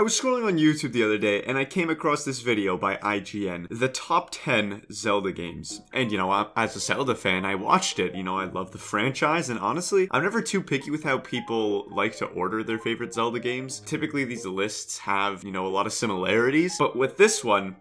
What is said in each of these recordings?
was scrolling on YouTube the other day and I came across this video by IGN, the top 10 Zelda games. And as a Zelda fan, I watched it. I love the franchise, and honestly, I'm never too picky with how people like to order their favorite Zelda games. Typically, these lists have, a lot of similarities, but with this one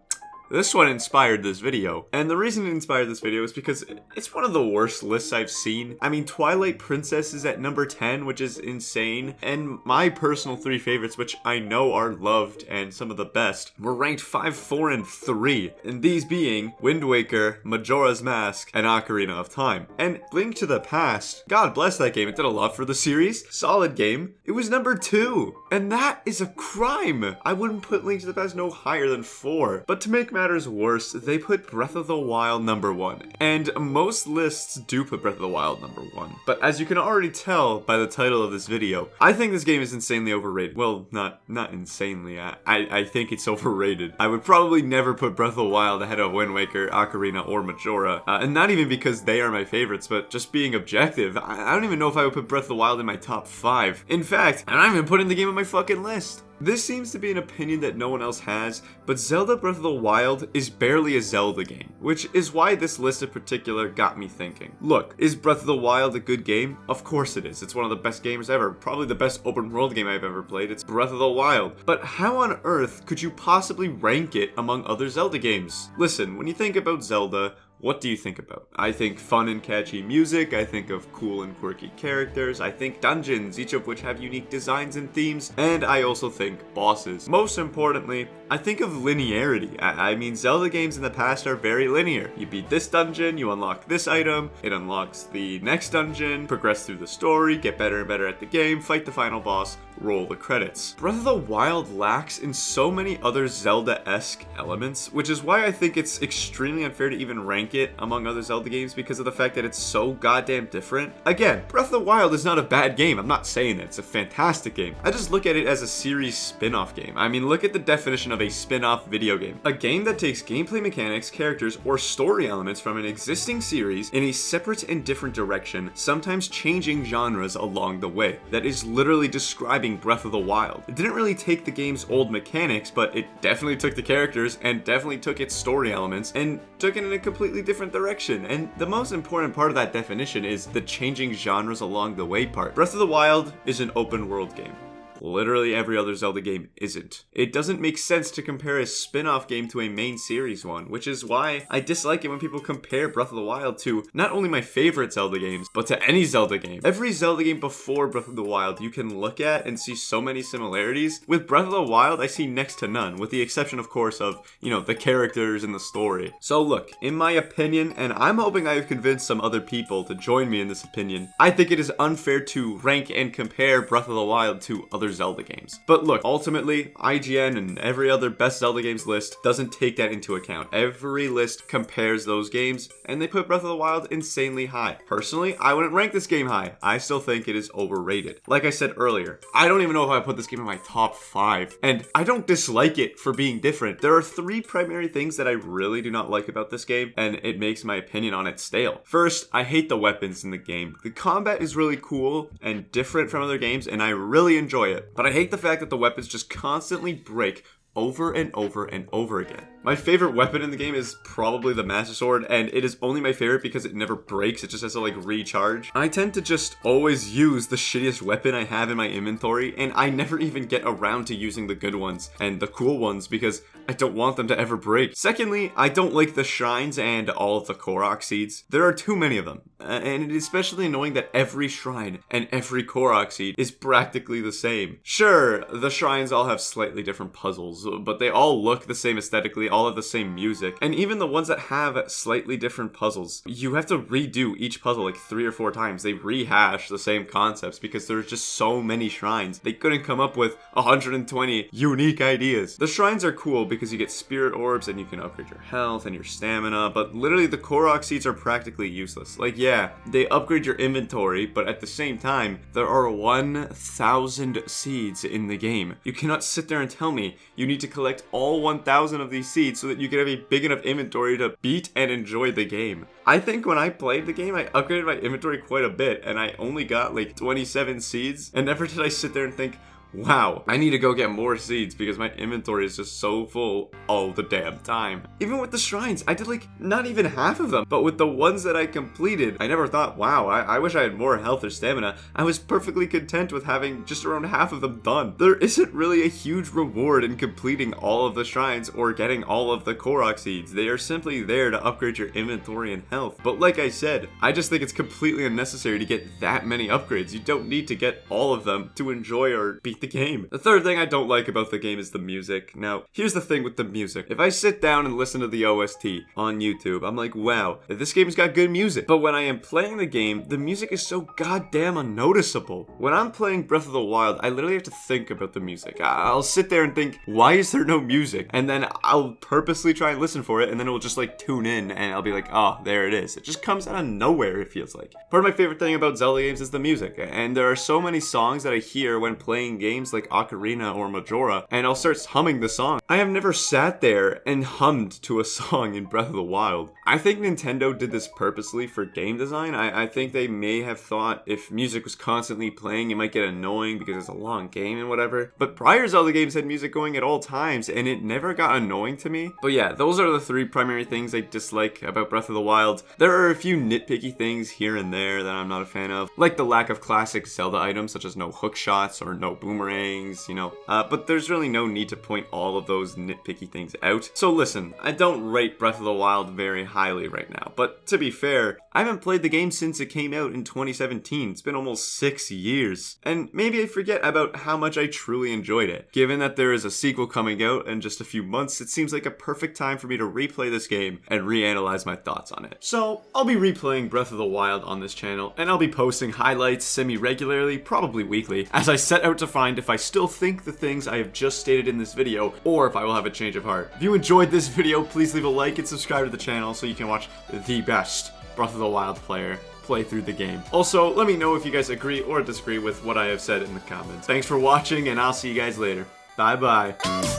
inspired this video. And the reason it inspired this video is because it's one of the worst lists I've seen. I mean, Twilight Princess is at number 10, which is insane. And my personal 3 favorites, which I know are loved and some of the best, were ranked 5, 4, and 3. And these being Wind Waker, Majora's Mask, and Ocarina of Time. And Link to the Past, God bless that game. It did a lot for the series. Solid game. It was number 2. And that is a crime. I wouldn't put Link to the Past no higher than 4. But to make matters worse, they put Breath of the Wild number 1. And most lists do put Breath of the Wild number 1. But as you can already tell by the title of this video, I think this game is insanely overrated. Well, not insanely. I think it's overrated. I would probably never put Breath of the Wild ahead of Wind Waker, Ocarina, or Majora. And not even because they are my favorites, but just being objective, I don't even know if I would put Breath of the Wild in my top 5. In fact, I'm not even putting the game on my fucking list. This seems to be an opinion that no one else has, but Zelda Breath of the Wild is barely a Zelda game, which is why this list in particular got me thinking. Look, is Breath of the Wild a good game? Of course it is. It's one of the best games ever. Probably the best open world game I've ever played. It's Breath of the Wild. But how on earth could you possibly rank it among other Zelda games? Listen, when you think about Zelda, what do you think about? I think fun and catchy music, I think of cool and quirky characters, I think dungeons, each of which have unique designs and themes, and I also think bosses. Most importantly, I think of linearity. I mean, Zelda games in the past are very linear. You beat this dungeon, you unlock this item, it unlocks the next dungeon, progress through the story, get better and better at the game, fight the final boss, roll the credits. Breath of the Wild lacks in so many other Zelda-esque elements, which is why I think it's extremely unfair to even rank it among other Zelda games because of the fact that it's so goddamn different. Again, Breath of the Wild is not a bad game. I'm not saying that. It's a fantastic game. I just look at it as a series spin-off game. I mean, look at the definition of a spin-off video game. A game that takes gameplay mechanics, characters, or story elements from an existing series in a separate and different direction, sometimes changing genres along the way. That is literally describing Breath of the Wild. It didn't really take the game's old mechanics, but it definitely took the characters and definitely took its story elements and took it in a completely different direction. And the most important part of that definition is the changing genres along the way part. Breath of the Wild is an open world game. Literally every other Zelda game isn't. It doesn't make sense to compare a spin-off game to a main series one, which is why I dislike it when people compare Breath of the Wild to not only my favorite Zelda games, but to any Zelda game. Every Zelda game before Breath of the Wild you can look at and see so many similarities. With Breath of the Wild, I see next to none, with the exception, of course, of, the characters and the story. So look, in my opinion, and I'm hoping I've convinced some other people to join me in this opinion, I think it is unfair to rank and compare Breath of the Wild to other Zelda games. But look, ultimately, IGN and every other best Zelda games list doesn't take that into account. Every list compares those games, and they put Breath of the Wild insanely high. Personally, I wouldn't rank this game high. I still think it is overrated. Like I said earlier, I don't even know if I put this game in my top 5, and I don't dislike it for being different. There are 3 primary things that I really do not like about this game, and it makes my opinion on it stale. First, I hate the weapons in the game. The combat is really cool and different from other games, and I really enjoy it. But I hate the fact that the weapons just constantly break over and over and over again. My favorite weapon in the game is probably the Master Sword, and it is only my favorite because it never breaks. It just has to recharge. I tend to just always use the shittiest weapon I have in my inventory, and I never even get around to using the good ones and the cool ones because I don't want them to ever break. Secondly, I don't like the shrines and all of the Korok seeds. There are too many of them, and it is especially annoying that every shrine and every Korok seed is practically the same. Sure, the shrines all have slightly different puzzles, but they all look the same aesthetically, all have the same music, and even the ones that have slightly different puzzles, you have to redo each puzzle 3 or 4 times. They rehash the same concepts because there's just so many shrines. They couldn't come up with 120 unique ideas. The shrines are cool because you get spirit orbs and you can upgrade your health and your stamina, but literally the Korok seeds are practically useless. Yeah, they upgrade your inventory, but at the same time, there are 1,000 seeds in the game. You cannot sit there and tell me you need to collect all 1,000 of these seeds so that you can have a big enough inventory to beat and enjoy the game. I think when I played the game, I upgraded my inventory quite a bit, and I only got 27 seeds, and never did I sit there and think, wow, I need to go get more seeds because my inventory is just so full all the damn time. Even with the shrines, I did like not even half of them, but with the ones that I completed, I never thought, wow, I wish I had more health or stamina. I was perfectly content with having just around half of them done. There isn't really a huge reward in completing all of the shrines or getting all of the Korok seeds. They are simply there to upgrade your inventory and health. But like I said, I just think it's completely unnecessary to get that many upgrades. You don't need to get all of them to enjoy or beat the game. The third thing I don't like about the game is the music. Now, here's the thing with the music. If I sit down and listen to the OST on YouTube, I'm like, wow, this game's got good music. But when I am playing the game, the music is so goddamn unnoticeable. When I'm playing Breath of the Wild, I literally have to think about the music. I'll sit there and think, why is there no music? And then I'll purposely try and listen for it, and then it will just like tune in, and I'll be like, oh, there it is. It just comes out of nowhere, it feels like. Part of my favorite thing about Zelda games is the music, and there are so many songs that I hear when playing games like Ocarina or Majora, and I'll start humming the song. I have never sat there and hummed to a song in Breath of the Wild. I think Nintendo did this purposely for game design. I think they may have thought if music was constantly playing, it might get annoying because it's a long game and whatever. But prior Zelda games had music going at all times, and it never got annoying to me. But yeah, those are the three primary things I dislike about Breath of the Wild. There are a few nitpicky things here and there that I'm not a fan of, like the lack of classic Zelda items such as no hook shots or no boomerangs, you know. But there's really no need to point all of those nitpicky things out. So listen, I don't rate Breath of the Wild very highly right now, but to be fair, I haven't played the game since it came out in 2017. It's been almost 6 years. And maybe I forget about how much I truly enjoyed it. Given that there is a sequel coming out in just a few months, it seems like a perfect time for me to replay this game and reanalyze my thoughts on it. So I'll be replaying Breath of the Wild on this channel, and I'll be posting highlights semi-regularly, probably weekly, as I set out to find if I still think the things I have just stated in this video, or if I will have a change of heart. If you enjoyed this video, please leave a like and subscribe to the channel so you can watch the best Breath of the Wild player play through the game. Also, let me know if you guys agree or disagree with what I have said in the comments. Thanks for watching, and I'll see you guys later. Bye bye.